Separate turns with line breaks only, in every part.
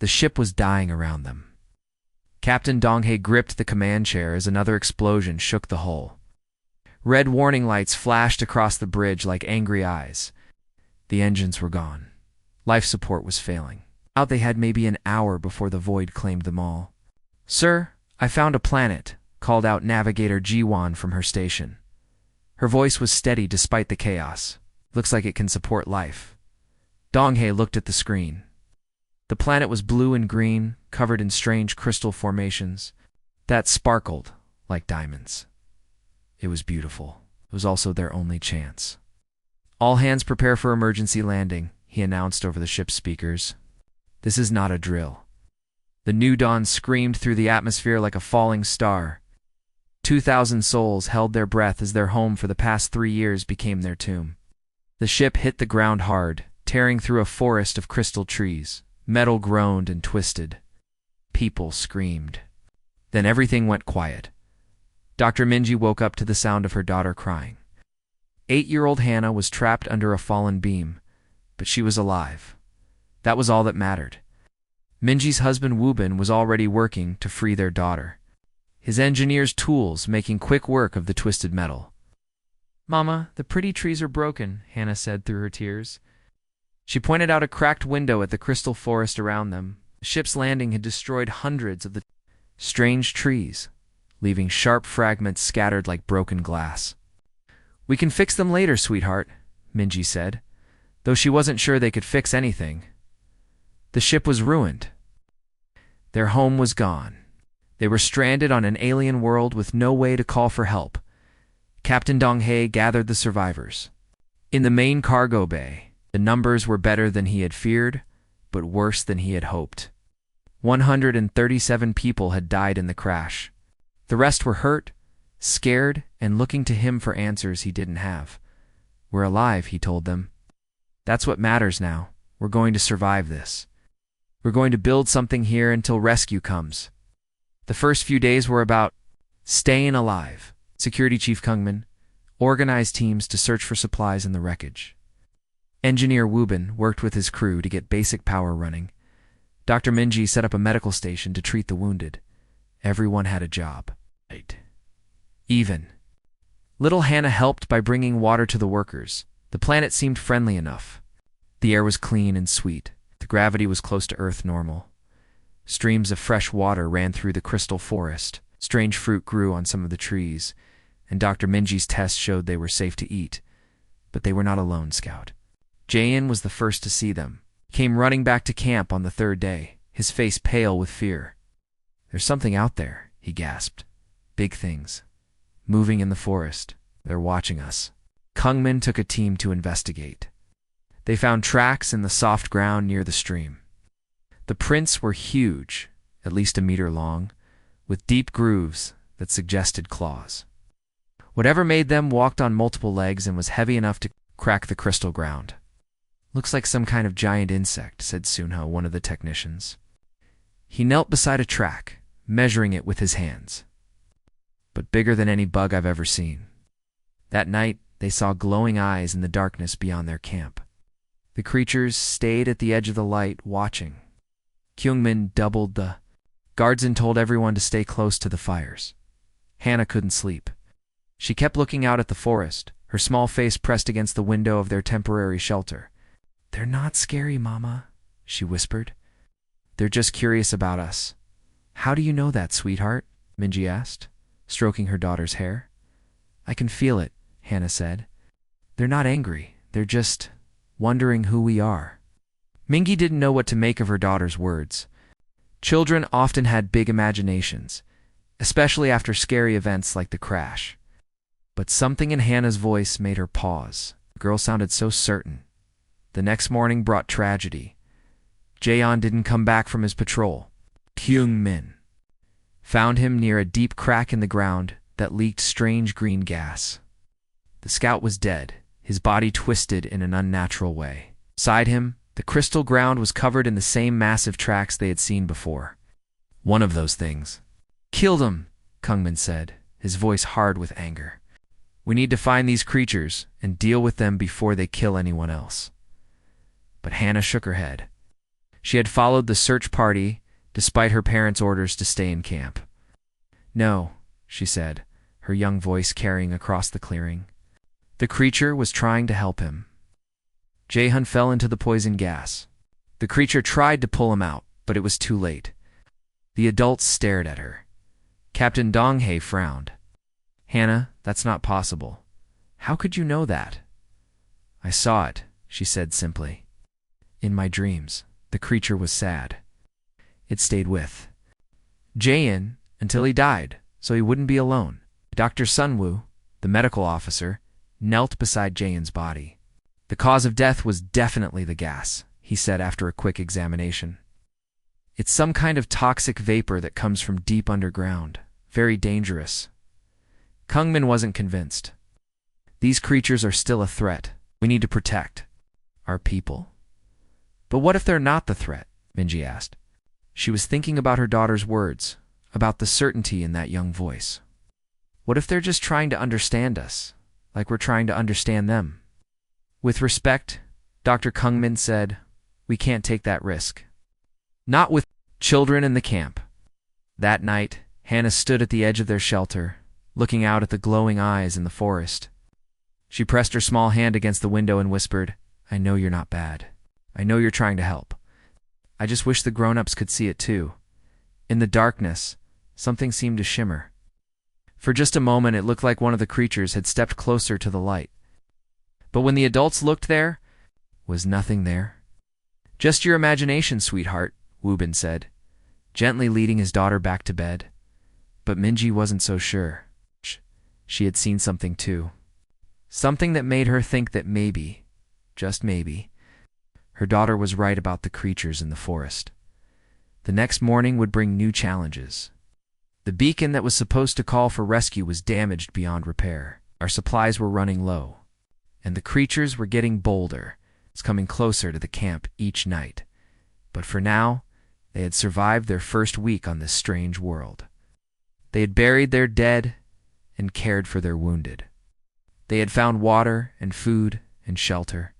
The ship was dying around them. Captain Donghae gripped the command chair as another explosion shook the hull. Red warning lights flashed across the bridge like angry eyes. The engines were gone. Life support was failing. Out they had maybe an hour before the void claimed them all. "Sir, I found a planet," called out Navigator Jiwan from her station. Her voice was steady despite the chaos. "Looks like it can support life." Donghae looked at the screen. The planet was blue and green, covered in strange crystal formations that sparkled like diamonds. It was beautiful. It was also their only chance. "All hands prepare for emergency landing," he announced over the ship's speakers. "This is not a drill." The new dawn screamed through the atmosphere like a falling star. 2,000 souls held their breath as their home for the past 3 years became their tomb. The ship hit the ground hard, tearing through a forest of crystal trees. Metal groaned and twisted. People screamed. Then everything went quiet. Dr. Minji woke up to the sound of her daughter crying. 8-year-old Hannah was trapped under a fallen beam, but she was alive. That was all that mattered. Minji's husband Wubin was already working to free their daughter, his engineer's tools making quick work of the twisted metal. "Mama, the pretty trees are broken," Hannah said through her tears. She pointed out a cracked window at the crystal forest around them. The ship's landing had destroyed hundreds of the strange trees, leaving sharp fragments scattered like broken glass. "We can fix them later, sweetheart," Minji said, though she wasn't sure they could fix anything. The ship was ruined. Their home was gone. They were stranded on an alien world with no way to call for help. Captain Donghae gathered the survivors. In the main cargo bay, the numbers were better than he had feared, but worse than he had hoped. 137 people had died in the crash. The rest were hurt, scared, and looking to him for answers he didn't have. "We're alive," he told them. "That's what matters now. We're going to survive this. We're going to build something here until rescue comes." The first few days were about staying alive. Security Chief Kungmin organized teams to search for supplies in the wreckage. Engineer Wubin worked with his crew to get basic power running. Dr. Minji set up a medical station to treat the wounded. Everyone had a job. Even little Hannah helped by bringing water to the workers. The planet seemed friendly enough. The air was clean and sweet. The gravity was close to Earth normal. Streams of fresh water ran through the crystal forest. Strange fruit grew on some of the trees, and Dr. Minji's tests showed they were safe to eat. But they were not alone, Scout. Jaein was the first to see them. He came running back to camp on the 3rd day, his face pale with fear. "There's something out there," he gasped. "Big things. Moving in the forest. They're watching us." Kungmin took a team to investigate. They found tracks in the soft ground near the stream. The prints were huge, at least a meter long, with deep grooves that suggested claws. Whatever made them walked on multiple legs and was heavy enough to crack the crystal ground. "Looks like some kind of giant insect," said Sunho, one of the technicians. He knelt beside a track, measuring it with his hands. "But bigger than any bug I've ever seen." That night, they saw glowing eyes in the darkness beyond their camp. The creatures stayed at the edge of the light, watching. Kyungmin doubled the guards and told everyone to stay close to the fires. Hannah couldn't sleep. She kept looking out at the forest, her small face pressed against the window of their temporary shelter. "They're not scary, Mama," she whispered. "They're just curious about us." "How do you know that, sweetheart?" Minji asked, stroking her daughter's hair. "I can feel it," Hannah said. "They're not angry. They're just wondering who we are." Mingi didn't know what to make of her daughter's words. Children often had big imaginations, especially after scary events like the crash. But something in Hannah's voice made her pause. The girl sounded so certain. The next morning brought tragedy. Jaeon didn't come back from his patrol. Kyungmin found him near a deep crack in the ground that leaked strange green gas. The scout was dead, his body twisted in an unnatural way. Beside him, the crystal ground was covered in the same massive tracks they had seen before. "One of those things killed him," Kungmin said, his voice hard with anger. "We need to find these creatures and deal with them before they kill anyone else." But Hannah shook her head. She had followed the search party despite her parents' orders to stay in camp. "No," she said, her young voice carrying across the clearing. The creature was trying to help him. Jae-hun fell into the poison gas. The creature tried to pull him out, but it was too late. The adults stared at her. Captain Dong-hae frowned. "Hannah, that's not possible. How could you know that?" "I saw it," she said simply. "In my dreams." The creature was sad. It stayed with Jae-in until he died, so he wouldn't be alone. Dr. Sunwoo, the medical officer, knelt beside Jae-in's body. "The cause of death was definitely the gas," he said after a quick examination. "It's some kind of toxic vapor that comes from deep underground. Very dangerous." Kungmin wasn't convinced. "These creatures are still a threat. We need to protect our people." "But what if they're not the threat?" Minji asked. She was thinking about her daughter's words, about the certainty in that young voice. "What if they're just trying to understand us, like we're trying to understand them?" "With respect," Dr. Kungmin said, "we can't take that risk. Not with children in the camp." That night, Hannah stood at the edge of their shelter, looking out at the glowing eyes in the forest. She pressed her small hand against the window and whispered, "I know you're not bad. I know you're trying to help. I just wish the grown-ups could see it too." In the darkness, something seemed to shimmer. For just a moment, it looked like one of the creatures had stepped closer to the light. But when the adults looked, there was nothing there. "Just your imagination, sweetheart," Woobin said, gently leading his daughter back to bed. But Minji wasn't so sure. She had seen something too. Something that made her think that maybe, just maybe, her daughter was right about the creatures in the forest. The next morning would bring new challenges. The beacon that was supposed to call for rescue was damaged beyond repair. Our supplies were running low, and the creatures were getting bolder. It's coming closer to the camp each night. But for now, they had survived their first week on this strange world. They had buried their dead and cared for their wounded. They had found water and food and shelter.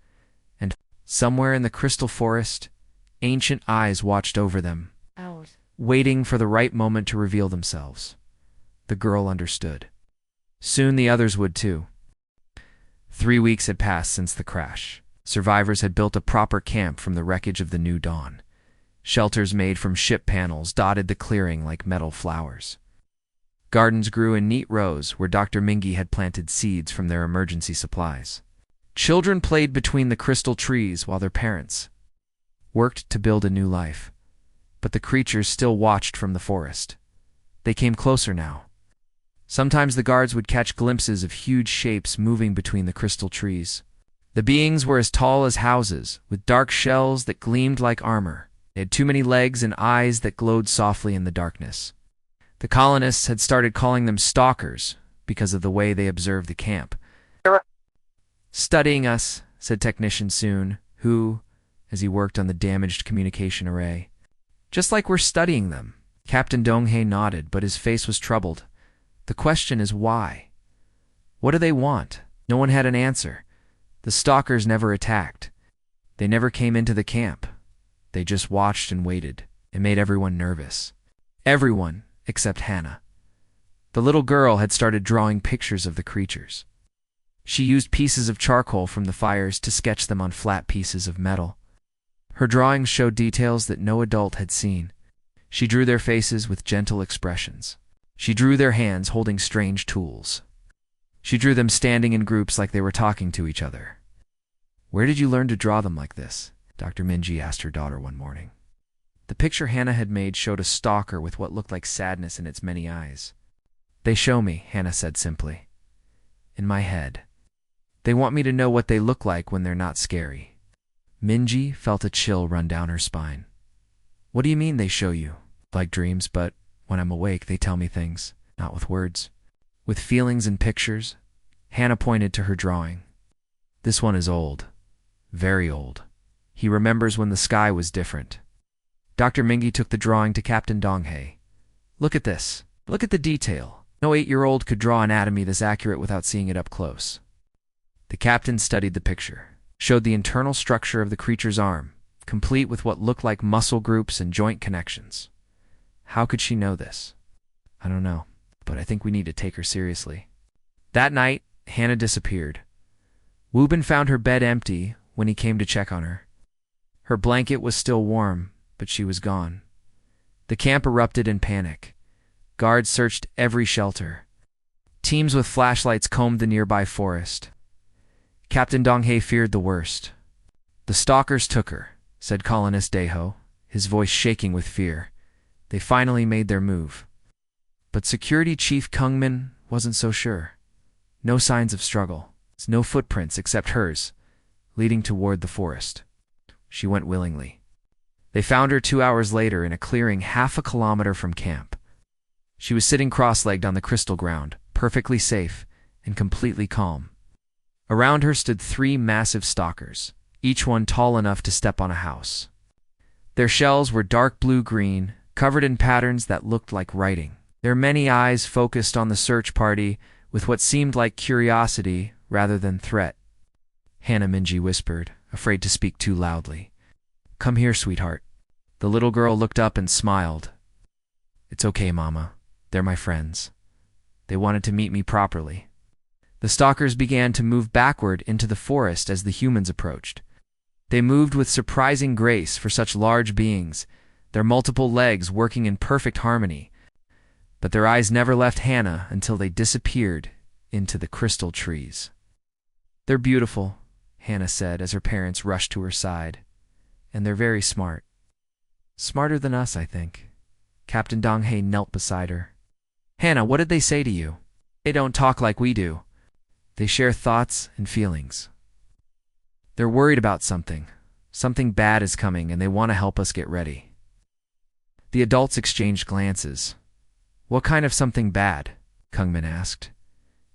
And somewhere in the crystal forest, ancient eyes watched over them, waiting for the right moment to reveal themselves. The girl understood. Soon the others would too. 3 weeks had passed since the crash. Survivors had built a proper camp from the wreckage of the New Dawn. Shelters made from ship panels dotted the clearing like metal flowers. Gardens grew in neat rows where Dr. Mingi had planted seeds from their emergency supplies. Children played between the crystal trees while their parents worked to build a new life. But the creatures still watched from the forest. They came closer now. Sometimes the guards would catch glimpses of huge shapes moving between the crystal trees. The beings were as tall as houses, with dark shells that gleamed like armor. They had too many legs and eyes that glowed softly in the darkness. The colonists had started calling them stalkers because of the way they observed the camp. "Studying us," said Technician Soon, who, as he worked on the damaged communication array. "Just like we're studying them." Captain Dong-hae nodded, but his face was troubled. "The question is why? What do they want?" No one had an answer. The stalkers never attacked. They never came into the camp. They just watched and waited. It made everyone nervous. Everyone except Hannah. The little girl had started drawing pictures of the creatures. She used pieces of charcoal from the fires to sketch them on flat pieces of metal. Her drawings showed details that no adult had seen. She drew their faces with gentle expressions. She drew their hands holding strange tools. She drew them standing in groups like they were talking to each other. "Where did you learn to draw them like this?" Dr. Minji asked her daughter one morning. The picture Hannah had made showed a stalker with what looked like sadness in its many eyes. "They show me," Hannah said simply. "In my head. They want me to know what they look like when they're not scary." Minji felt a chill run down her spine. "What do you mean they show you?" "Like dreams, but when I'm awake they tell me things, not with words. With feelings and pictures." Hannah pointed to her drawing. "This one is old. Very old. He remembers when the sky was different." Dr. Mingi took the drawing to Captain Dong-hae. "Look at this. Look at the detail. No 8-year-old could draw anatomy this accurate without seeing it up close." The captain studied the picture, showed the internal structure of the creature's arm, complete with what looked like muscle groups and joint connections. How could she know this? I don't know, but I think we need to take her seriously. That night, Hannah disappeared. Woobin found her bed empty when he came to check on her. Her blanket was still warm, but she was gone. The camp erupted in panic. Guards searched every shelter. Teams with flashlights combed the nearby forest. Captain Donghae feared the worst. "The stalkers took her," said colonist Daeho, his voice shaking with fear. They finally made their move. But Security Chief Kungmin wasn't so sure. No signs of struggle. No footprints except hers, leading toward the forest. She went willingly. They found her 2 hours later in a clearing half a kilometer from camp. She was sitting cross-legged on the crystal ground, perfectly safe and completely calm. Around her stood 3 massive stalkers, each one tall enough to step on a house. Their shells were dark blue-green, covered in patterns that looked like writing. Their many eyes focused on the search party with what seemed like curiosity rather than threat. Hannah Minji whispered, afraid to speak too loudly. "Come here, sweetheart." The little girl looked up and smiled. "It's okay, Mama. They're my friends. They wanted to meet me properly." The stalkers began to move backward into the forest as the humans approached. They moved with surprising grace for such large beings, their multiple legs working in perfect harmony. But their eyes never left Hannah until they disappeared into the crystal trees. "They're beautiful," Hannah said as her parents rushed to her side. "And they're very smart. Smarter than us, I think." Captain Donghae knelt beside her. "Hannah, what did they say to you?" "They don't talk like we do. They share thoughts and feelings. They're worried about something. Something bad is coming and they want to help us get ready." The adults exchanged glances. "What kind of something bad?" Kungmin asked.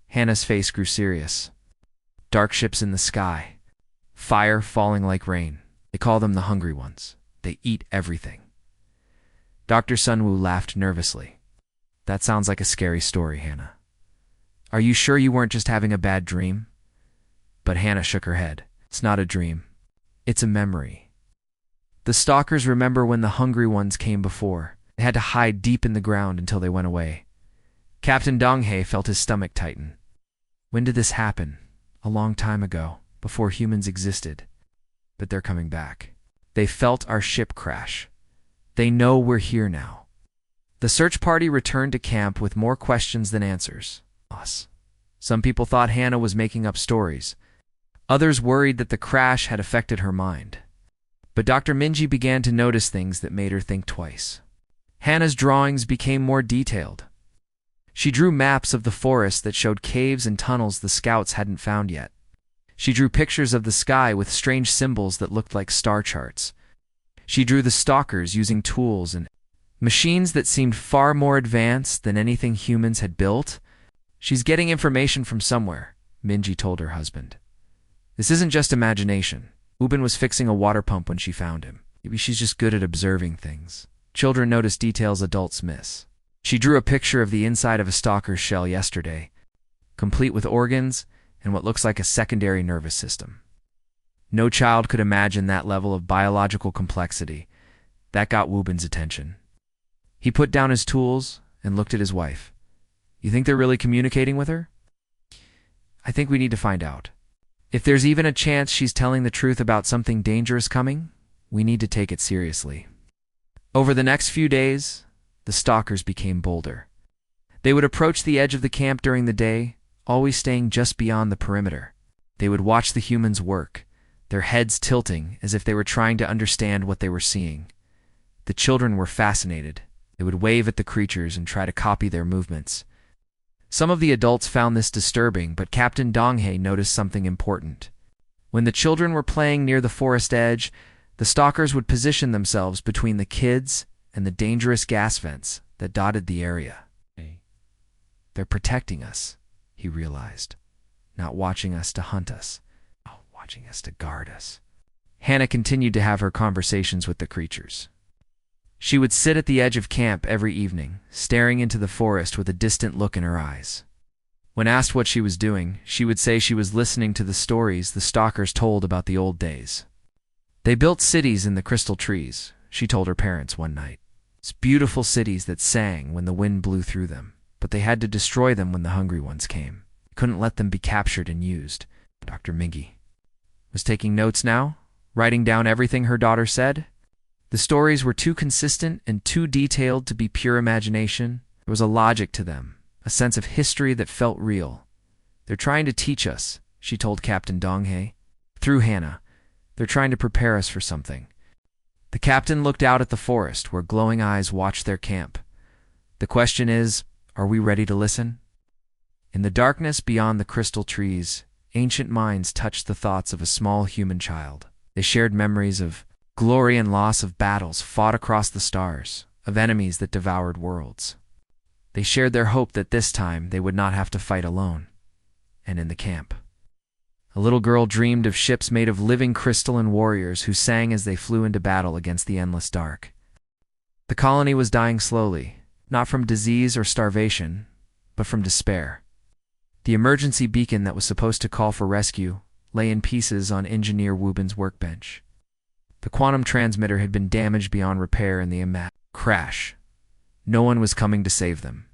Hannah's face grew serious. "Dark ships in the sky. Fire falling like rain. They call them the Hungry Ones. They eat everything." Dr. Sunwoo laughed nervously. "That sounds like a scary story, Hannah. Are you sure you weren't just having a bad dream?" But Hannah shook her head. "It's not a dream. It's a memory. The stalkers remember when the Hungry Ones came before. They had to hide deep in the ground until they went away." Captain Donghae felt his stomach tighten. "When did this happen?" "A long time ago, before humans existed. But they're coming back. They felt our ship crash. They know we're here now." The search party returned to camp with more questions than answers. Some people thought Hannah was making up stories. Others worried that the crash had affected her mind. But Dr. Minji began to notice things that made her think twice. Hannah's drawings became more detailed. She drew maps of the forest that showed caves and tunnels the scouts hadn't found yet. She drew pictures of the sky with strange symbols that looked like star charts. She drew the stalkers using tools and machines that seemed far more advanced than anything humans had built. "She's getting information from somewhere," Minji told her husband. "This isn't just imagination." Woobin was fixing a water pump when she found him. "Maybe she's just good at observing things." Children notice details adults miss. She drew a picture of the inside of a stalker's shell yesterday, complete with organs and what looks like a secondary nervous system. No child could imagine that level of biological complexity. That got Woobin's attention. He put down his tools and looked at his wife. "You think they're really communicating with her?" "I think we need to find out. If there's even a chance she's telling the truth about something dangerous coming, we need to take it seriously." Over the next few days, the stalkers became bolder. They would approach the edge of the camp during the day, always staying just beyond the perimeter. They would watch the humans work, their heads tilting as if they were trying to understand what they were seeing. The children were fascinated. They would wave at the creatures and try to copy their movements. Some of the adults found this disturbing, but Captain Donghae noticed something important. When the children were playing near the forest edge, the stalkers would position themselves between the kids and the dangerous gas vents that dotted the area. "They're protecting us," he realized. "Not watching us to hunt us, watching us to guard us." Hannah continued to have her conversations with the creatures. She would sit at the edge of camp every evening, staring into the forest with a distant look in her eyes. When asked what she was doing, she would say she was listening to the stories the stalkers told about the old days. They built cities in the crystal trees, she told her parents one night. It's beautiful cities that sang when the wind blew through them, but they had to destroy them when the hungry ones came. Couldn't let them be captured and used. Dr. Mingy was taking notes now, writing down everything her daughter said. The stories were too consistent and too detailed to be pure imagination. There was a logic to them, a sense of history that felt real. They're trying to teach us, she told Captain Donghae. Through Hannah, they're trying to prepare us for something. The captain looked out at the forest where glowing eyes watched their camp. The question is, are we ready to listen? In the darkness beyond the crystal trees, ancient minds touched the thoughts of a small human child. They shared memories of glory and loss, of battles fought across the stars, of enemies that devoured worlds. They shared their hope that this time they would not have to fight alone. And in the camp, a little girl dreamed of ships made of living crystal and warriors who sang as they flew into battle against the endless dark. The colony was dying slowly, not from disease or starvation, but from despair. The emergency beacon that was supposed to call for rescue lay in pieces on Engineer Wubin's workbench. The quantum transmitter had been damaged beyond repair in the crash. No one was coming to save them.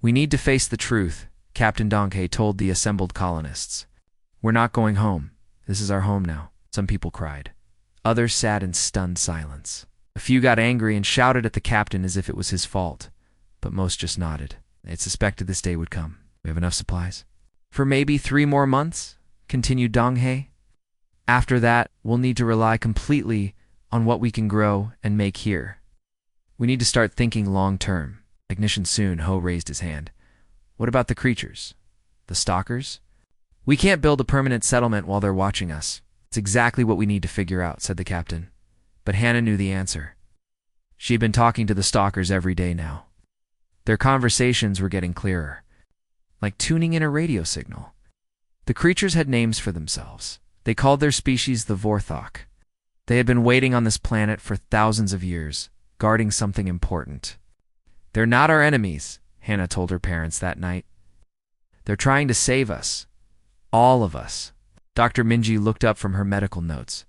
We need to face the truth, Captain Donghae told the assembled colonists. We're not going home. This is our home now, some people cried. Others sat in stunned silence. A few got angry and shouted at the captain as if it was his fault, but most just nodded. They had suspected this day would come. We have enough supplies. For maybe 3 more months, continued Donghae. After that, we'll need to rely completely on what we can grow and make here. We need to start thinking long-term. Technician Soon Ho raised his hand. What about the creatures? The stalkers? We can't build a permanent settlement while they're watching us. It's exactly what we need to figure out, said the captain. But Hannah knew the answer. She had been talking to the stalkers every day now. Their conversations were getting clearer, like tuning in a radio signal. The creatures had names for themselves. They called their species the Vorthok. They had been waiting on this planet for thousands of years, guarding something important. They're not our enemies, Hannah told her parents that night. They're trying to save us. All of us. Dr. Minji looked up from her medical notes.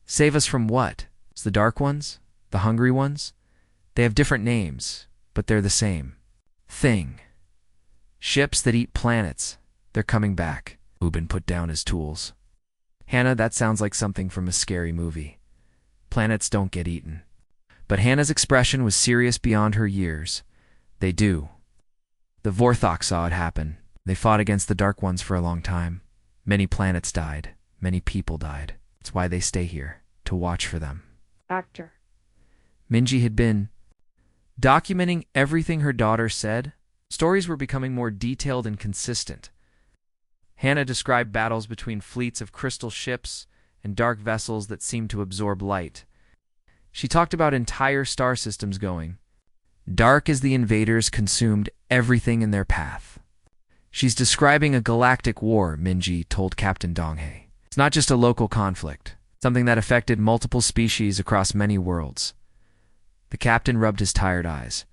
Save us from what? The dark ones? The hungry ones? They have different names, but they're the same thing. Ships that eat planets. They're coming back. Ubin put down his tools. Hannah, that sounds like something from a scary movie. Planets don't get eaten. But Hannah's expression was serious beyond her years. They do. The Vorthok saw it happen. They fought against the Dark Ones for a long time. Many planets died. Many people died. It's why they stay here, to watch for them.
Doctor.
Minji had been documenting everything her daughter said. Stories were becoming more detailed and consistent. Hannah described battles between fleets of crystal ships and dark vessels that seemed to absorb light. She talked about entire star systems going dark as the invaders consumed everything in their path. She's describing a galactic war, Minji told Captain Donghae. It's not just a local conflict, something that affected multiple species across many worlds. The captain rubbed his tired eyes.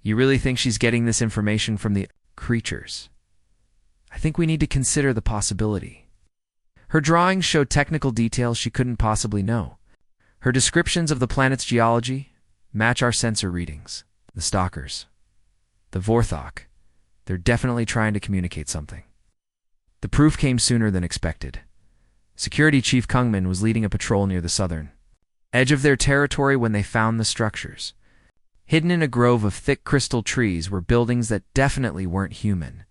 You really think she's getting this information from the creatures? I think we need to consider the possibility. Her drawings showed technical details she couldn't possibly know. Her descriptions of the planet's geology match our sensor readings. The stalkers. The Vorthok. They're definitely trying to communicate something. The proof came sooner than expected. Security Chief Kungmin was leading a patrol near the southern edge of their territory when they found the structures. Hidden in a grove of thick crystal trees were buildings that definitely weren't human.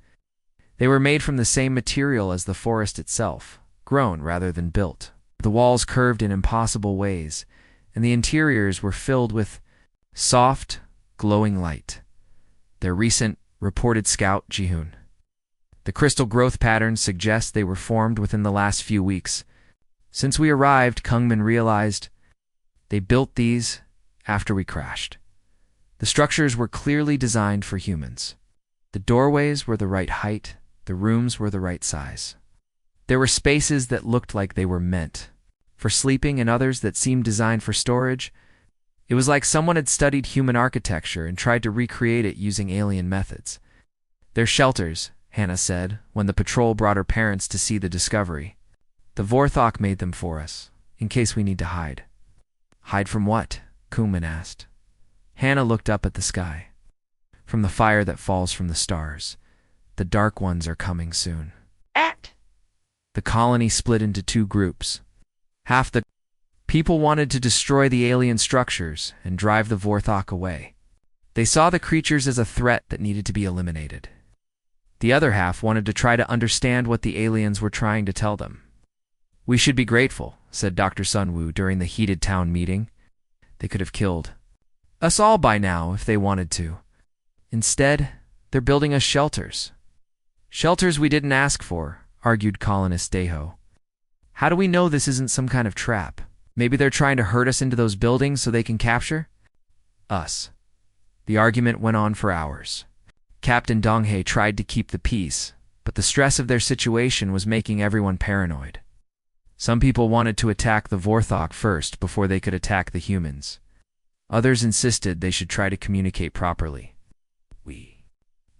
They were made from the same material as the forest itself, grown rather than built. The walls curved in impossible ways, and the interiors were filled with soft, glowing light. Their recent reported scout, Jihoon. The crystal growth patterns suggest they were formed within the last few weeks. Since we arrived, Kungmin realized they built these after we crashed. The structures were clearly designed for humans. The doorways were the right height, the rooms were the right size. There were spaces that looked like they were meant for sleeping and others that seemed designed for storage. It was like someone had studied human architecture and tried to recreate it using alien methods. They're shelters, Hannah said, when the patrol brought her parents to see the discovery. The Vorthok made them for us, in case we need to hide." "Hide from what?" Kuhlman asked. Hannah looked up at the sky. "From the fire that falls from the stars. The Dark Ones are coming soon." The colony split into two groups. Half the people wanted to destroy the alien structures and drive the Vorthok away. They saw the creatures as a threat that needed to be eliminated. The other half wanted to try to understand what the aliens were trying to tell them. "We should be grateful," said Dr. Sunwoo during the heated town meeting. "They could have killed us all by now if they wanted to. Instead, they're building us shelters." "Shelters we didn't ask for," argued colonist Deho. "How do we know this isn't some kind of trap? Maybe they're trying to herd us into those buildings so they can capture us." The argument went on for hours. Captain Donghae tried to keep the peace, but the stress of their situation was making everyone paranoid. Some people wanted to attack the Vorthok first before they could attack the humans. Others insisted they should try to communicate properly. "We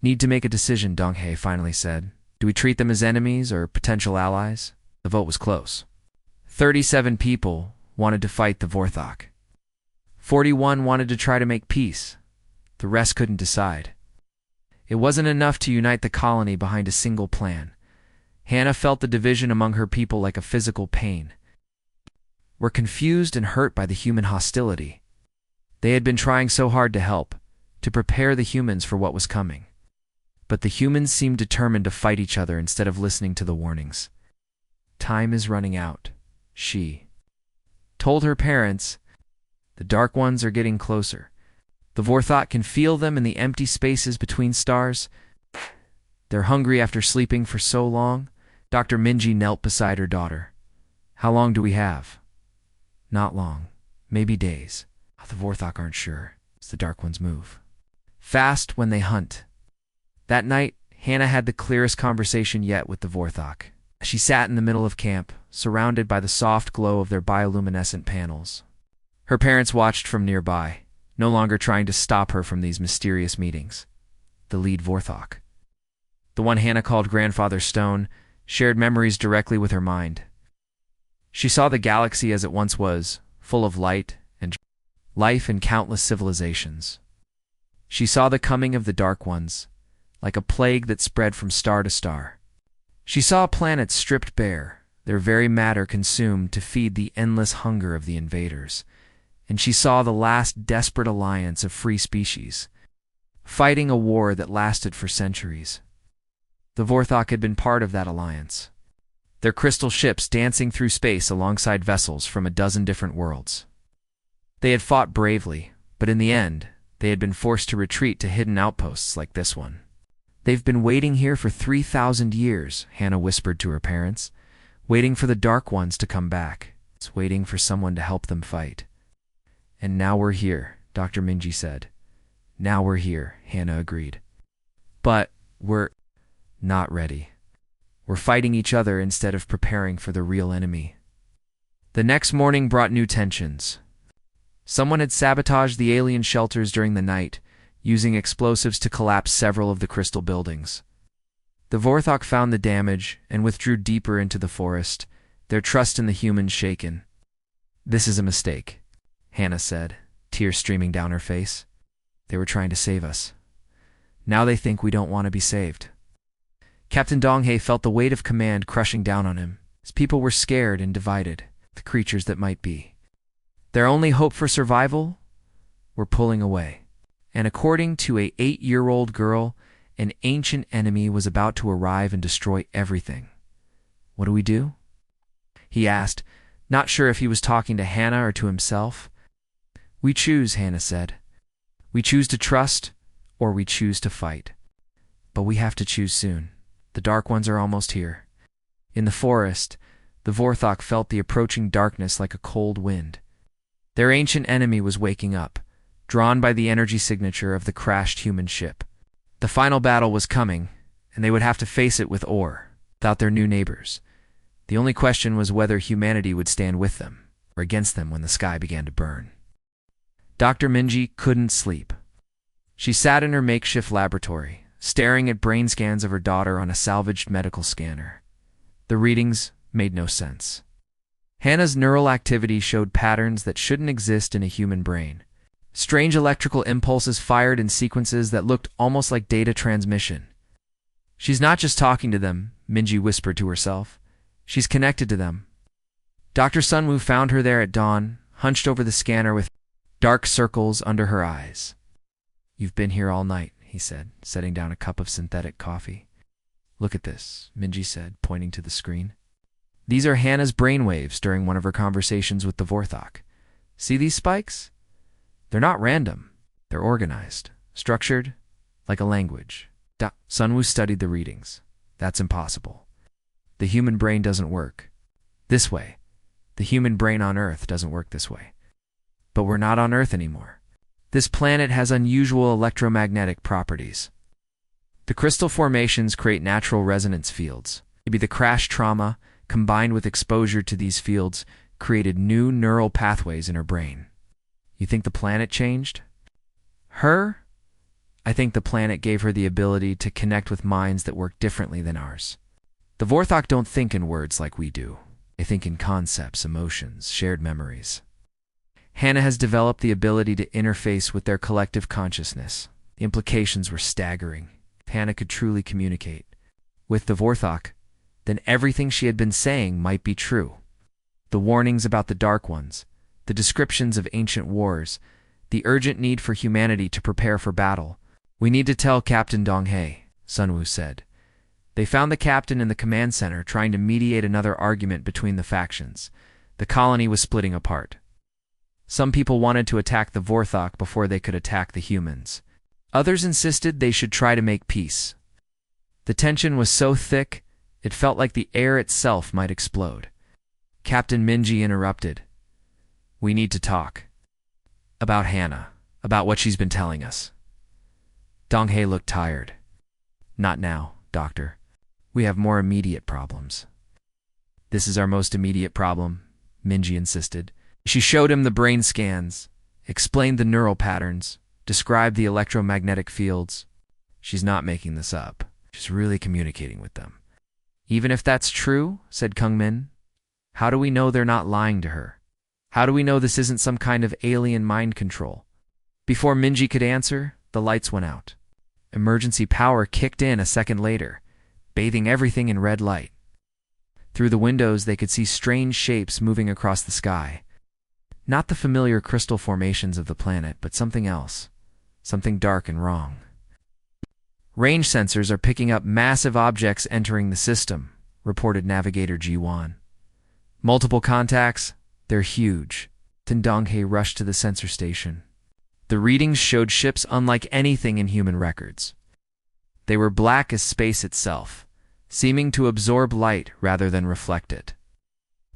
need to make a decision," Donghae finally said. "Do we treat them as enemies or potential allies?" The vote was close. 37 people wanted to fight the Vorthok. 41 wanted to try to make peace. The rest couldn't decide. It wasn't enough to unite the colony behind a single plan. Hannah felt the division among her people like a physical pain. Were confused and hurt by the human hostility. They had been trying so hard to help, to prepare the humans for what was coming. But the humans seemed determined to fight each other instead of listening to the warnings. "Time is running out," she told her parents. "The Dark Ones are getting closer. The Vorthok can feel them in the empty spaces between stars. They're hungry after sleeping for so long." Dr. Minji knelt beside her daughter. "How long do we have?" "Not long. Maybe days. The Vorthok aren't sure as the Dark Ones move fast when they hunt." That night, Hannah had the clearest conversation yet with the Vorthok. She sat in the middle of camp, surrounded by the soft glow of their bioluminescent panels. Her parents watched from nearby, no longer trying to stop her from these mysterious meetings. The lead Vorthok, the one Hannah called Grandfather Stone, shared memories directly with her mind. She saw the galaxy as it once was, full of light and life and countless civilizations. She saw the coming of the Dark Ones, like a plague that spread from star to star. She saw planets stripped bare, their very matter consumed to feed the endless hunger of the invaders. And she saw the last desperate alliance of free species, fighting a war that lasted for centuries. The Vorthok had been part of that alliance, their crystal ships dancing through space alongside vessels from a dozen different worlds. They had fought bravely, but in the end, they had been forced to retreat to hidden outposts like this one. "They've been waiting here for 3,000 years, Hannah whispered to her parents, "waiting for the Dark Ones to come back. It's waiting for someone to help them fight." "And now we're here," Dr. Minji said. "Now we're here," Hannah agreed. "But we're not ready. We're fighting each other instead of preparing for the real enemy." The next morning brought new tensions. Someone had sabotaged the alien shelters during the night, using explosives to collapse several of the crystal buildings. The Vorthok found the damage and withdrew deeper into the forest, their trust in the humans shaken. "This is a mistake," Hannah said, tears streaming down her face. "They were trying to save us. Now they think we don't want to be saved." Captain Donghae felt the weight of command crushing down on him. His people were scared and divided, the creatures that might be. Their only hope for survival were pulling away. And according to an 8-year-old girl, an ancient enemy was about to arrive and destroy everything. "What do we do?" he asked, not sure if he was talking to Hannah or to himself. "We choose," Hannah said. "We choose to trust, or we choose to fight. But we have to choose soon. The Dark Ones are almost here." In the forest, the Vorthok felt the approaching darkness like a cold wind. Their ancient enemy was waking up, drawn by the energy signature of the crashed human ship. The final battle was coming, and they would have to face it with without their new neighbors. The only question was whether humanity would stand with them, or against them when the sky began to burn. Dr. Minji couldn't sleep. She sat in her makeshift laboratory, staring at brain scans of her daughter on a salvaged medical scanner. The readings made no sense. Hannah's neural activity showed patterns that shouldn't exist in a human brain. Strange electrical impulses fired in sequences that looked almost like data transmission. She's not just talking to them, Minji whispered to herself. She's connected to them. Dr. Sunwoo found her there at dawn, hunched over the scanner with dark circles under her eyes. "You've been here all night," he said, setting down a cup of synthetic coffee. "Look at this," Minji said, pointing to the screen. These are Hannah's brainwaves during one of her conversations with the Vorthok. See these spikes? They're not random. They're organized, structured, like a language. Sunwoo studied the readings. That's impossible. The human brain doesn't work this way. The human brain on Earth doesn't work this way. But we're not on Earth anymore. This planet has unusual electromagnetic properties. The crystal formations create natural resonance fields. Maybe the crash trauma, combined with exposure to these fields, created new neural pathways in her brain. You think the planet changed? Her? I think the planet gave her the ability to connect with minds that work differently than ours. The Vorthok don't think in words like we do. They think in concepts, emotions, shared memories. Hannah has developed the ability to interface with their collective consciousness. The implications were staggering. If Hannah could truly communicate with the Vorthok, then everything she had been saying might be true. The warnings about the Dark Ones, the descriptions of ancient wars, the urgent need for humanity to prepare for battle. "We need to tell Captain Donghae," Sunwoo said. They found the captain in the command center trying to mediate another argument between the factions. The colony was splitting apart. Some people wanted to attack the Vorthok before they could attack the humans. Others insisted they should try to make peace. The tension was so thick, it felt like the air itself might explode. Captain Minji interrupted. "We need to talk. About Hannah. About what she's been telling us." Donghae looked tired. "Not now, Doctor. We have more immediate problems." "This is our most immediate problem," Minji insisted. She showed him the brain scans, explained the neural patterns, described the electromagnetic fields. "She's not making this up. She's really communicating with them." "Even if that's true," said Kung Min, "how do we know they're not lying to her? How do we know this isn't some kind of alien mind control?" Before Minji could answer, the lights went out. Emergency power kicked in a second later, bathing everything in red light. Through the windows, they could see strange shapes moving across the sky. Not the familiar crystal formations of the planet, but something else. Something dark and wrong. "Range sensors are picking up massive objects entering the system," reported Navigator Ji-Wan. "Multiple contacts? They're huge." Donghae rushed to the sensor station. The readings showed ships unlike anything in human records. They were black as space itself, seeming to absorb light rather than reflect it.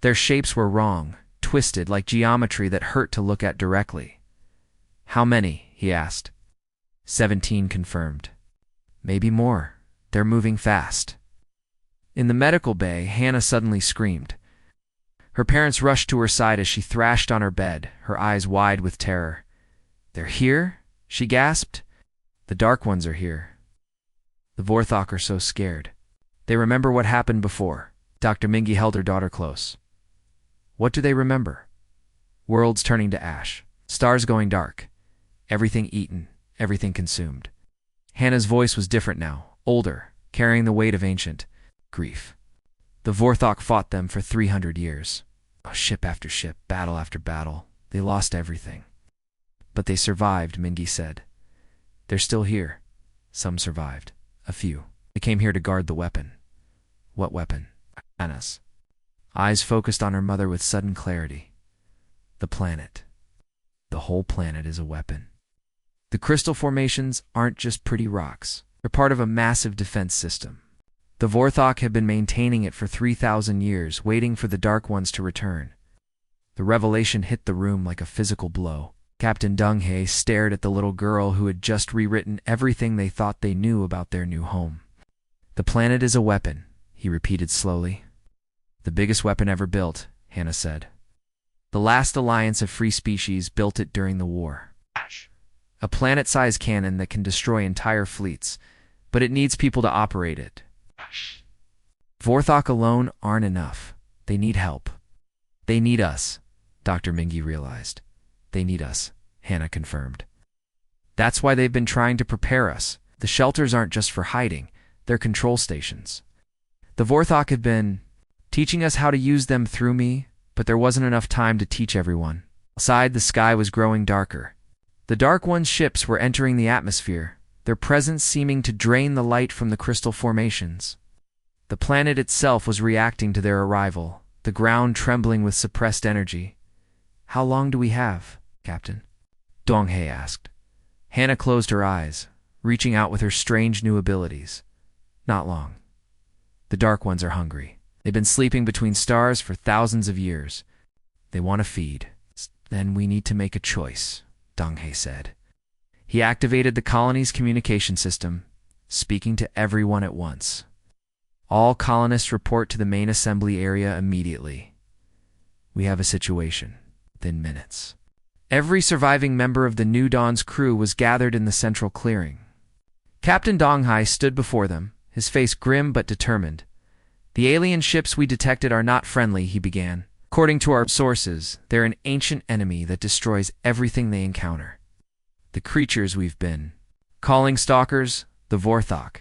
Their shapes were wrong, twisted like geometry that hurt to look at directly. "How many?" he asked. 17 confirmed. "Maybe more. They're moving fast." In the medical bay, Hannah suddenly screamed. Her parents rushed to her side as she thrashed on her bed, her eyes wide with terror. "They're here?" she gasped. "The Dark Ones are here." The Vorthok are so scared. They remember what happened before. Dr. Mingi held her daughter close. What do they remember? Worlds turning to ash, stars going dark, everything eaten, everything consumed. Hannah's voice was different now, older, carrying the weight of ancient grief. The Vorthok fought them for 300 years. Ship after ship, battle after battle. They lost everything. But they survived, Mingi said. They're still here. Some survived. A few. They came here to guard the weapon. What weapon? Hannah's. Eyes focused on her mother with sudden clarity. The planet. The whole planet is a weapon. The crystal formations aren't just pretty rocks. They're part of a massive defense system. The Vorthok have been maintaining it for 3,000 years, waiting for the Dark Ones to return. The revelation hit the room like a physical blow. Captain Donghae stared at the little girl who had just rewritten everything they thought they knew about their new home. The planet is a weapon, he repeated slowly. The biggest weapon ever built, Hannah said. The last alliance of free species built it during the war. A planet-sized cannon that can destroy entire fleets, but it needs people to operate it. Vorthok alone aren't enough. They need help. They need us, Dr. Mingy realized. They need us, Hannah confirmed. That's why they've been trying to prepare us. The shelters aren't just for hiding, they're control stations. The Vorthok have been teaching us how to use them through me, but there wasn't enough time to teach everyone. Outside, the sky was growing darker. The Dark One's ships were entering the atmosphere, their presence seeming to drain the light from the crystal formations. The planet itself was reacting to their arrival, the ground trembling with suppressed energy. How long do we have, Captain? Dong-hae asked. Hannah closed her eyes, reaching out with her strange new abilities. Not long. The Dark Ones are hungry. They've been sleeping between stars for thousands of years. They want to feed. Then we need to make a choice, Dong-hae said. He activated the colony's communication system, speaking to everyone at once. All colonists report to the main assembly area immediately. We have a situation. Within minutes. Every surviving member of the New Dawn's crew was gathered in the central clearing. Captain Dong-hae stood before them, his face grim but determined. The alien ships we detected are not friendly, he began. According to our sources, they're an ancient enemy that destroys everything they encounter. The creatures we've been calling stalkers, the Vorthok,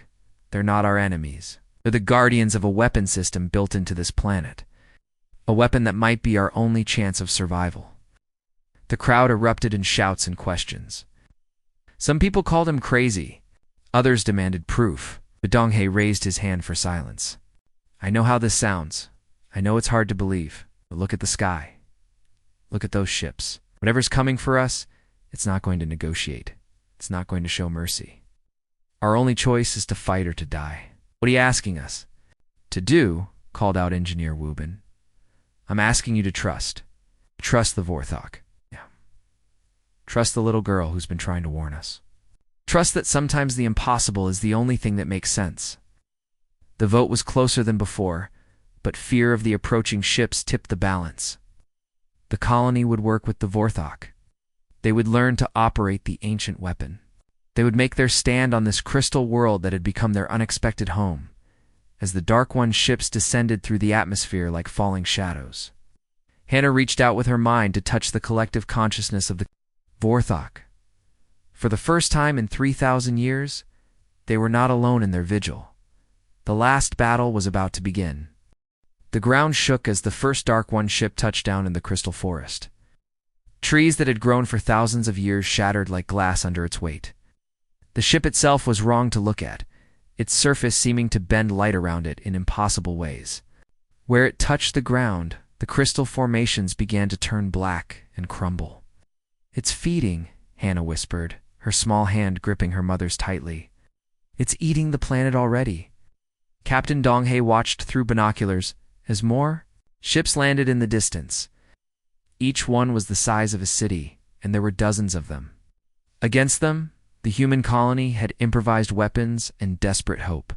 they're not our enemies. They're the guardians of a weapon system built into this planet. A weapon that might be our only chance of survival. The crowd erupted in shouts and questions. Some people called him crazy. Others demanded proof, but Dong-hae raised his hand for silence. I know how this sounds. I know it's hard to believe, but look at the sky. Look at those ships. Whatever's coming for us, it's not going to negotiate. It's not going to show mercy. Our only choice is to fight or to die. What are you asking us to do? Called out Engineer Wubin. I'm asking you to trust. Trust the Vorthok. Yeah. Trust the little girl who's been trying to warn us. Trust that sometimes the impossible is the only thing that makes sense. The vote was closer than before, but fear of the approaching ships tipped the balance. The colony would work with the Vorthok. They would learn to operate the ancient weapon. They would make their stand on this crystal world that had become their unexpected home, as the Dark One's ships descended through the atmosphere like falling shadows. Hannah reached out with her mind to touch the collective consciousness of the Vorthok. For the first time in 3,000 years, they were not alone in their vigil. The last battle was about to begin. The ground shook as the first Dark One ship touched down in the crystal forest. Trees that had grown for thousands of years shattered like glass under its weight. The ship itself was wrong to look at, its surface seeming to bend light around it in impossible ways. Where it touched the ground, the crystal formations began to turn black and crumble. It's feeding, Hannah whispered, her small hand gripping her mother's tightly. It's eating the planet already. Captain Dong-hae watched through binoculars as more ships landed in the distance. Each one was the size of a city, and there were dozens of them. Against them, the human colony had improvised weapons and desperate hope.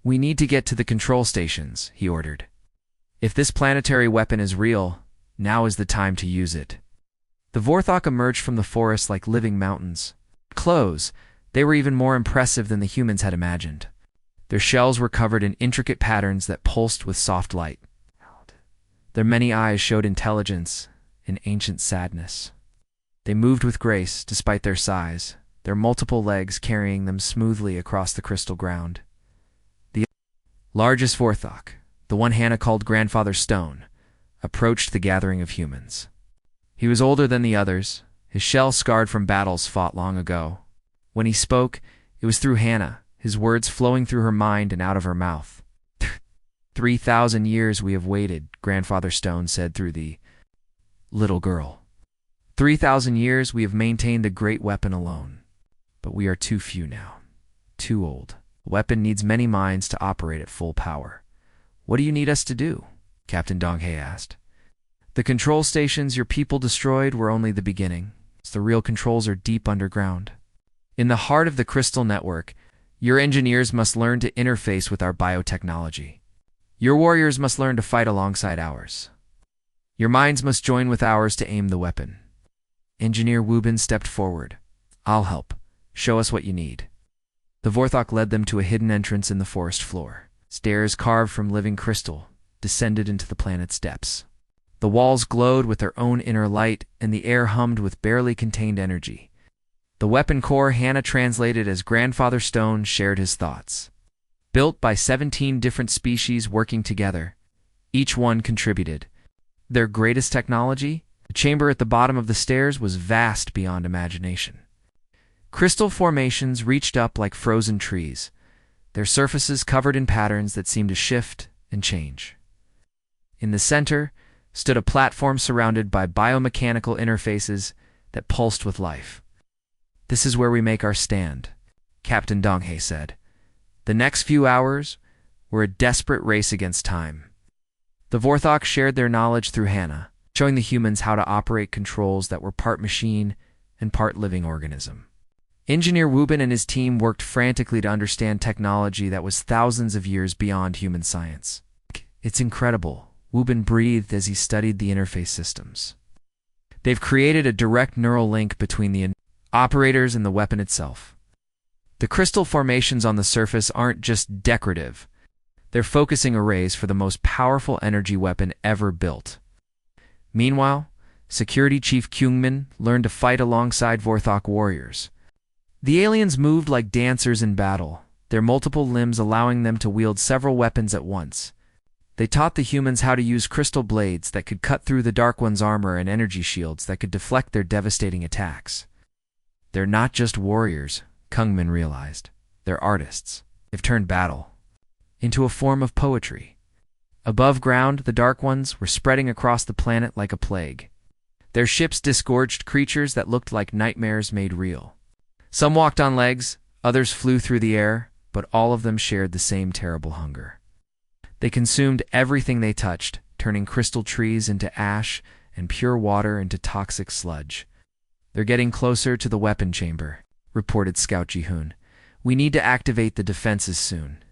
We need to get to the control stations, he ordered. If this planetary weapon is real, now is the time to use it. The Vorthok emerged from the forest like living mountains. Close, they were even more impressive than the humans had imagined. Their shells were covered in intricate patterns that pulsed with soft light. Their many eyes showed intelligence and ancient sadness. They moved with grace despite their size, their multiple legs carrying them smoothly across the crystal ground. The largest Vorthok, the one Hannah called Grandfather Stone, approached the gathering of humans. He was older than the others, his shell scarred from battles fought long ago. When he spoke, it was through Hannah, his words flowing through her mind and out of her mouth. 3,000 years we have waited, Grandfather Stone said through the little girl. 3,000 years we have maintained the great weapon alone. But we are too few now. Too old. The weapon needs many minds to operate at full power. What do you need us to do? Captain Dong-hae asked. The control stations your people destroyed were only the beginning. The real controls are deep underground. In the heart of the crystal network, your engineers must learn to interface with our biotechnology. Your warriors must learn to fight alongside ours. Your minds must join with ours to aim the weapon. Engineer Wubin stepped forward. I'll help. Show us what you need. The Vorthok led them to a hidden entrance in the forest floor. Stairs carved from living crystal descended into the planet's depths. The walls glowed with their own inner light, and the air hummed with barely contained energy. The weapon core Hannah translated as Grandfather Stone shared his thoughts. Built by 17 different species working together, each one contributed. Their greatest technology? The chamber at the bottom of the stairs was vast beyond imagination. Crystal formations reached up like frozen trees, their surfaces covered in patterns that seemed to shift and change. In the center stood a platform surrounded by biomechanical interfaces that pulsed with life. "This is where we make our stand," Captain Donghae said. The next few hours were a desperate race against time. The Vorthok shared their knowledge through Hannah, showing the humans how to operate controls that were part machine and part living organism. Engineer Wubin and his team worked frantically to understand technology that was thousands of years beyond human science. "It's incredible," Wubin breathed as he studied the interface systems. "They've created a direct neural link between the operators and the weapon itself. The crystal formations on the surface aren't just decorative. They're focusing arrays for the most powerful energy weapon ever built." Meanwhile, Security Chief Kyungmin learned to fight alongside Vorthok warriors. The aliens moved like dancers in battle, their multiple limbs allowing them to wield several weapons at once. They taught the humans how to use crystal blades that could cut through the Dark One's armor and energy shields that could deflect their devastating attacks. They're not just warriors, Kyungmin realized. They're artists. They've turned battle into a form of poetry. Above ground, the Dark Ones were spreading across the planet like a plague. Their ships disgorged creatures that looked like nightmares made real. Some walked on legs, others flew through the air, but all of them shared the same terrible hunger. They consumed everything they touched, turning crystal trees into ash and pure water into toxic sludge. "They're getting closer to the weapon chamber," reported Scout Ji-hoon. "We need to activate the defenses soon."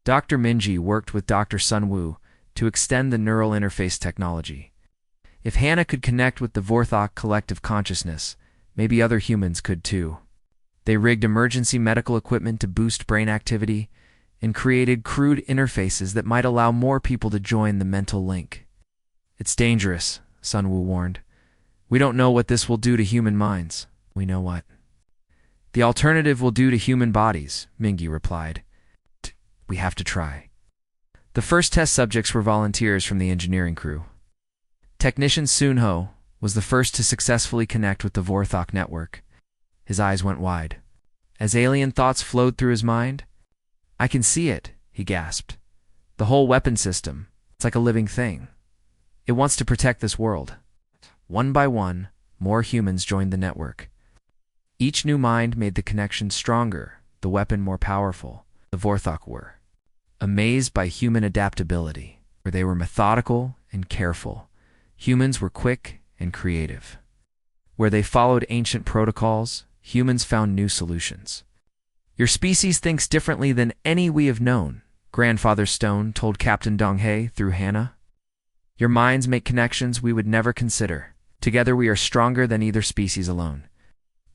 Dr. Minji worked with Dr. Sun-woo to extend the neural interface technology. If Hannah could connect with the Vorthok collective consciousness, maybe other humans could too. They rigged emergency medical equipment to boost brain activity and created crude interfaces that might allow more people to join the mental link. "It's dangerous," Sun-woo warned. "We don't know what this will do to human minds." "We know what the alternative will do to human bodies," Mingi replied. "We have to try." The first test subjects were volunteers from the engineering crew. Technician Soon-ho was the first to successfully connect with the Vorthok network. His eyes went wide. As alien thoughts flowed through his mind, "I can see it," he gasped. "The whole weapon system. It's like a living thing. It wants to protect this world." One by one, more humans joined the network. Each new mind made the connection stronger, the weapon more powerful. The Vorthok were amazed by human adaptability, where they were methodical and careful. Humans were quick and creative. Where they followed ancient protocols, humans found new solutions. "Your species thinks differently than any we have known," Grandfather Stone told Captain Donghae through Hannah. "Your minds make connections we would never consider. Together we are stronger than either species alone."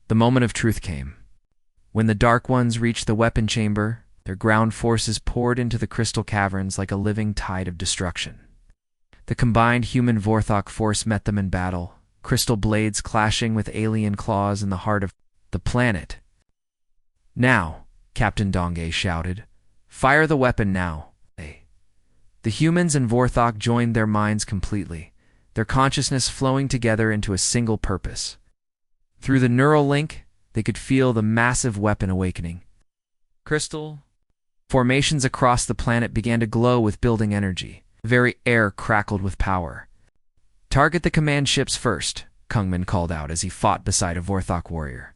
The moment of truth came. When the Dark Ones reached the weapon chamber, their ground forces poured into the crystal caverns like a living tide of destruction. The combined human Vorthok force met them in battle, crystal blades clashing with alien claws in the heart of the planet. "Now," Captain Donghae shouted, "fire the weapon now." The humans and Vorthok joined their minds completely, their consciousness flowing together into a single purpose. Through the neural link, they could feel the massive weapon awakening. Crystal formations across the planet began to glow with building energy. The very air crackled with power. "Target the command ships first," Kyungmin called out as he fought beside a Vorthok warrior.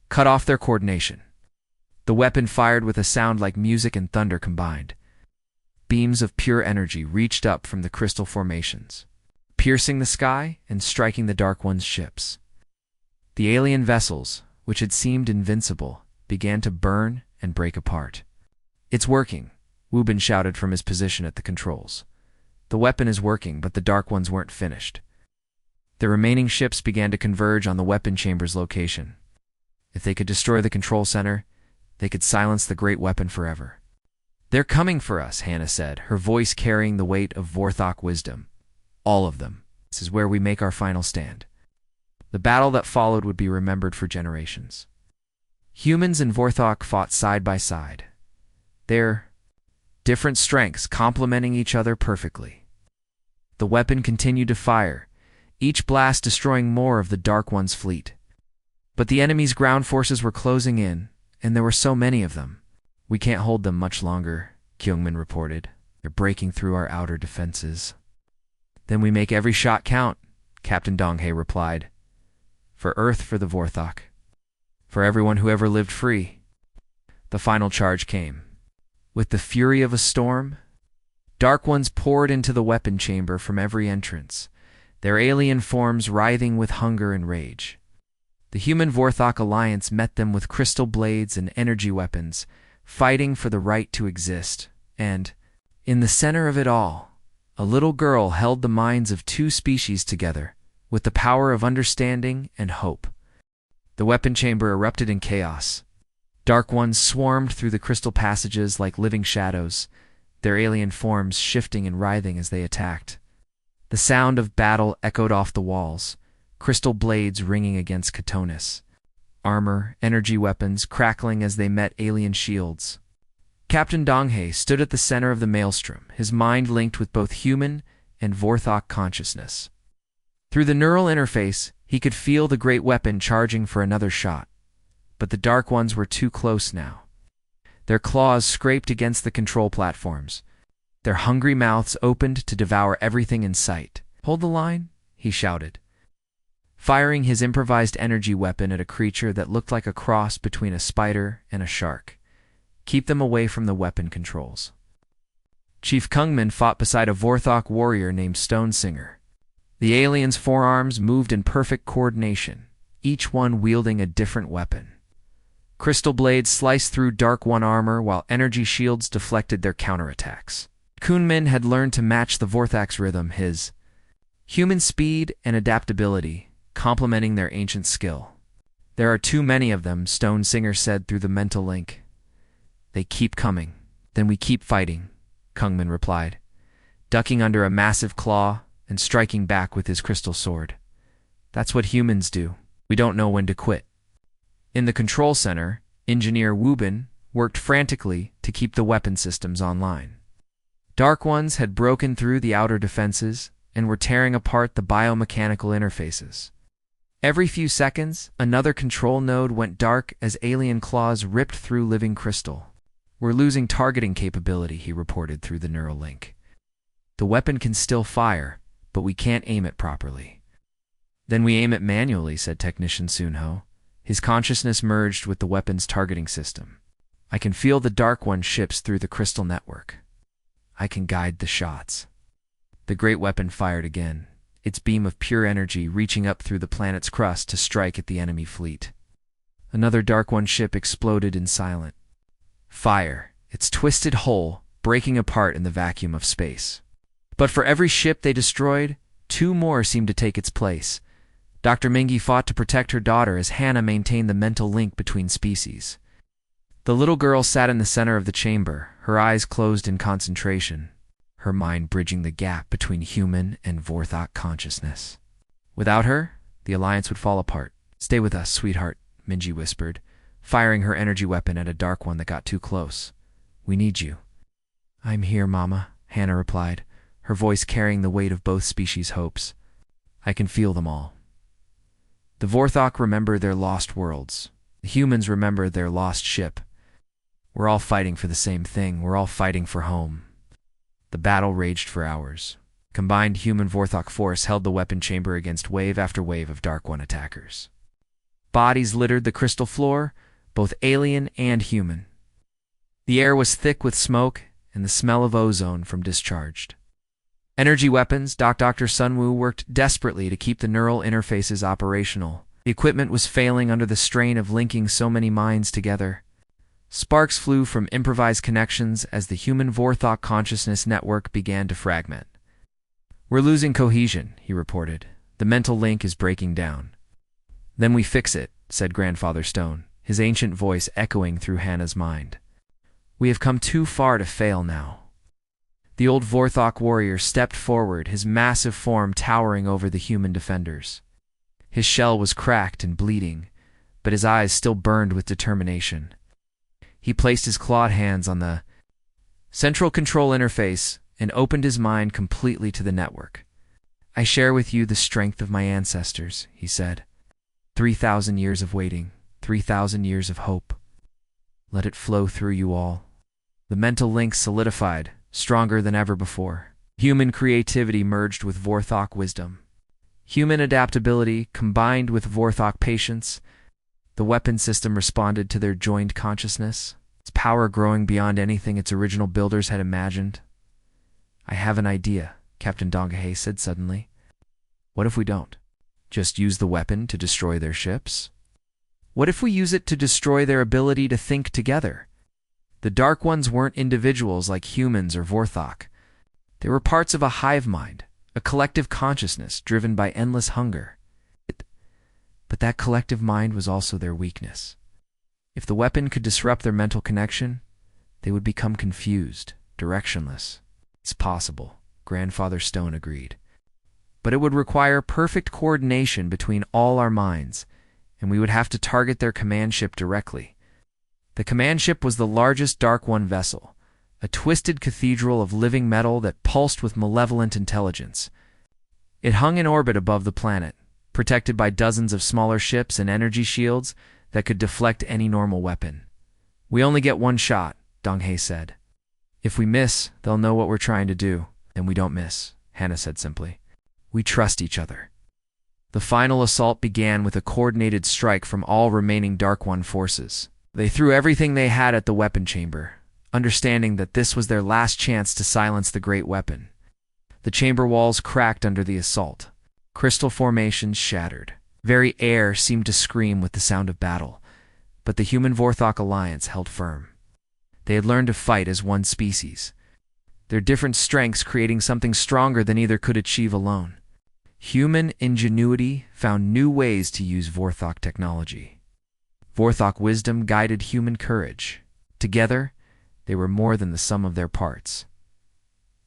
"Cut off their coordination." The weapon fired with a sound like music and thunder combined. Beams of pure energy reached up from the crystal formations, piercing the sky and striking the Dark One's ships. The alien vessels, which had seemed invincible, began to burn and break apart. "It's working," Wubin shouted from his position at the controls. "The weapon is working, but the Dark Ones weren't finished." The remaining ships began to converge on the weapon chamber's location. If they could destroy the control center, they could silence the great weapon forever. "They're coming for us," Hannah said, her voice carrying the weight of Vorthok wisdom. "All of them." This is where we make our final stand. The battle that followed would be remembered for generations. Humans and Vorthok fought side by side, their different strengths complementing each other perfectly. The weapon continued to fire, each blast destroying more of the Dark One's fleet. But the enemy's ground forces were closing in, and there were so many of them. "We can't hold them much longer," Kyungmin reported. "They're breaking through our outer defenses." "Then we make every shot count," Captain Donghae replied. "For Earth, for the Vorthok. For everyone who ever lived free." The final charge came. With the fury of a storm, Dark Ones poured into the weapon chamber from every entrance, their alien forms writhing with hunger and rage. The Human-Vorthok alliance met them with crystal blades and energy weapons, fighting for the right to exist. And, in the center of it all, a little girl held the minds of two species together, with the power of understanding and hope. The weapon chamber erupted in chaos. Dark Ones swarmed through the crystal passages like living shadows, their alien forms shifting and writhing as they attacked. The sound of battle echoed off the walls, crystal blades ringing against Katonis, armor, energy weapons crackling as they met alien shields. Captain Donghae stood at the center of the maelstrom, his mind linked with both human and Vorthok consciousness. Through the neural interface, he could feel the great weapon charging for another shot. But the Dark Ones were too close now. Their claws scraped against the control platforms. Their hungry mouths opened to devour everything in sight. "Hold the line," he shouted, firing his improvised energy weapon at a creature that looked like a cross between a spider and a shark. "Keep them away from the weapon controls." Chief Kungmin fought beside a Vorthok warrior named Stone Singer. The alien's forearms moved in perfect coordination, each one wielding a different weapon. Crystal blades sliced through Dark One armor while energy shields deflected their counterattacks. Kunmin had learned to match the Vorthok's rhythm, his human speed and adaptability, complementing their ancient skill. "There are too many of them," Stone Singer said through the mental link. "They keep coming. Then we keep fighting," Kungmin replied, ducking under a massive claw and striking back with his crystal sword. "That's what humans do. We don't know when to quit." In the control center, Engineer Wubin worked frantically to keep the weapon systems online. Dark Ones had broken through the outer defenses and were tearing apart the biomechanical interfaces. Every few seconds, another control node went dark as alien claws ripped through living crystal. "We're losing targeting capability," he reported through the neural link. "The weapon can still fire, but we can't aim it properly." "Then we aim it manually," said Technician Sunho. His consciousness merged with the weapon's targeting system. "I can feel the Dark One ships through the crystal network. I can guide the shots." The great weapon fired again, its beam of pure energy reaching up through the planet's crust to strike at the enemy fleet. Another Dark One ship exploded in silent fire, its twisted hull breaking apart in the vacuum of space. But for every ship they destroyed, two more seemed to take its place. Dr. Mingi fought to protect her daughter as Hannah maintained the mental link between species. The little girl sat in the center of the chamber, her eyes closed in concentration, her mind bridging the gap between human and Vorthok consciousness. Without her, the alliance would fall apart. "Stay with us, sweetheart," Minji whispered, firing her energy weapon at a Dark One that got too close. "We need you." "I'm here, Mama," Hannah replied, her voice carrying the weight of both species' hopes. "I can feel them all." The Vorthok remember their lost worlds. The humans remember their lost ship. We're all fighting for the same thing. We're all fighting for home. The battle raged for hours. Combined human-Vorthok force held the weapon chamber against wave after wave of Dark One attackers. Bodies littered the crystal floor, both alien and human. The air was thick with smoke and the smell of ozone from discharged energy weapons. Dr. Sunwoo worked desperately to keep the neural interfaces operational. The equipment was failing under the strain of linking so many minds together. Sparks flew from improvised connections as the human Vorthok consciousness network began to fragment. "We're losing cohesion," he reported. "The mental link is breaking down." "Then we fix it," said Grandfather Stone, his ancient voice echoing through Hannah's mind. "We have come too far to fail now." The old Vorthok warrior stepped forward, his massive form towering over the human defenders. His shell was cracked and bleeding, but his eyes still burned with determination. He placed his clawed hands on the central control interface and opened his mind completely to the network. "I share with you the strength of my ancestors," he said. 3,000 years of waiting, 3,000 years of hope. Let it flow through you all. The mental link solidified, stronger than ever before. Human creativity merged with Vorthok wisdom. Human adaptability combined with Vorthok patience. The weapon system responded to their joined consciousness, its power growing beyond anything its original builders had imagined. "I have an idea," Captain Donghae said suddenly. "What if we don't? Just use the weapon to destroy their ships? What if we use it to destroy their ability to think together?" The Dark Ones weren't individuals like humans or Vorthok. They were parts of a hive mind, a collective consciousness driven by endless hunger. But that collective mind was also their weakness. If the weapon could disrupt their mental connection, they would become confused, directionless. "It's possible," Grandfather Stone agreed. "But it would require perfect coordination between all our minds, and we would have to target their command ship directly." The command ship was the largest Dark One vessel, a twisted cathedral of living metal that pulsed with malevolent intelligence. It hung in orbit above the planet, protected by dozens of smaller ships and energy shields that could deflect any normal weapon. "We only get one shot," Donghae said. "If we miss, they'll know what we're trying to do, and we don't miss," Hannah said simply. "We trust each other." The final assault began with a coordinated strike from all remaining Dark One forces. They threw everything they had at the weapon chamber, understanding that this was their last chance to silence the great weapon. The chamber walls cracked under the assault. Crystal formations shattered. Very air seemed to scream with the sound of battle, but the human Vorthok alliance held firm. They had learned to fight as one species, their different strengths creating something stronger than either could achieve alone. Human ingenuity found new ways to use Vorthok technology. Vorthok wisdom guided human courage. Together, they were more than the sum of their parts.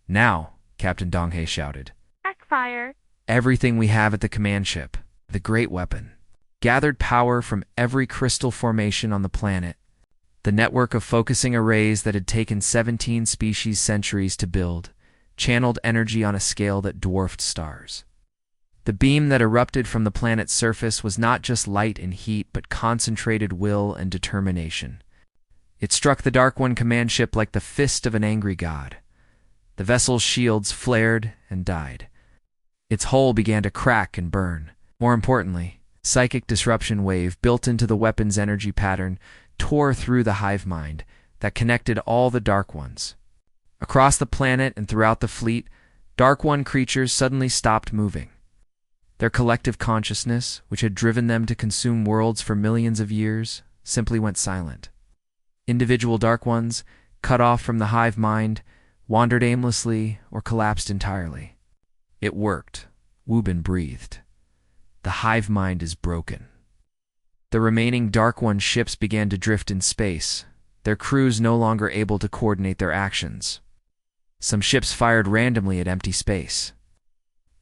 "Now," Captain Donghae shouted.
Backfire.
"Everything we have at the command ship, the great weapon, gathered power from every crystal formation on the planet, the network of focusing arrays that had taken 17 species centuries to build, channeled energy on a scale that dwarfed stars. The beam that erupted from the planet's surface was not just light and heat, but concentrated will and determination. It struck the Dark One command ship like the fist of an angry god. The vessel's shields flared and died. Its hull began to crack and burn. More importantly, psychic disruption wave built into the weapon's energy pattern tore through the hive mind that connected all the Dark Ones. Across the planet and throughout the fleet, Dark One creatures suddenly stopped moving. Their collective consciousness, which had driven them to consume worlds for millions of years, simply went silent. Individual Dark Ones, cut off from the hive mind, wandered aimlessly or collapsed entirely. "It worked," Wubin breathed. "The hive mind is broken." The remaining Dark One ships began to drift in space, their crews no longer able to coordinate their actions. Some ships fired randomly at empty space.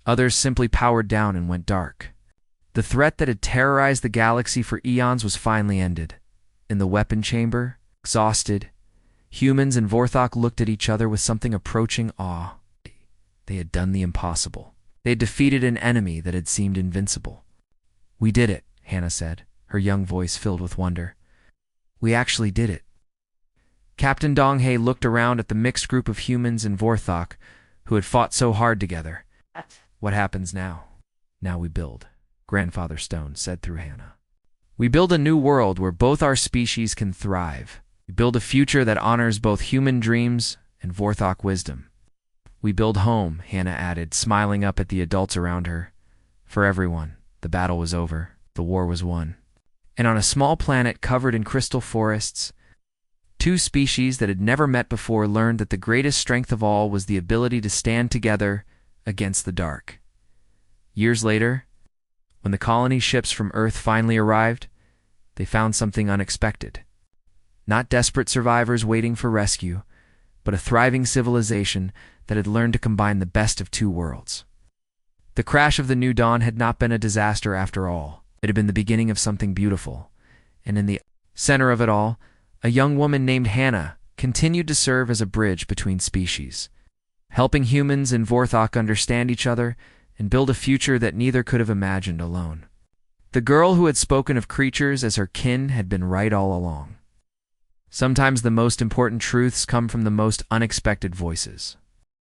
Others simply powered down and went dark. The threat that had terrorized the galaxy for eons was finally ended. In the weapon chamber, exhausted, humans and Vorthok looked at each other with something approaching awe. They had done the impossible. They had defeated an enemy that had seemed invincible. "We did it," Hannah said, her young voice filled with wonder. "We actually did it." Captain Donghae looked around at the mixed group of humans and Vorthok who had fought so hard together. "What happens now?" "Now we build," Grandfather Stone said through Hannah. "We build a new world where both our species can thrive. We build a future that honors both human dreams and Vorthok wisdom." "We build home," Hannah added, smiling up at the adults around her. "For everyone. The battle was over. The war was won." And on a small planet covered in crystal forests, two species that had never met before learned that the greatest strength of all was the ability to stand together against the dark. Years later, when the colony ships from Earth finally arrived, they found something unexpected. Not desperate survivors waiting for rescue, but a thriving civilization that had learned to combine the best of two worlds. The crash of the New Dawn had not been a disaster after all. It had been the beginning of something beautiful. And in the center of it all, a young woman named Hannah continued to serve as a bridge between species, helping humans and Vorthok understand each other and build a future that neither could have imagined alone. The girl who had spoken of creatures as her kin had been right all along. Sometimes the most important truths come from the most unexpected voices.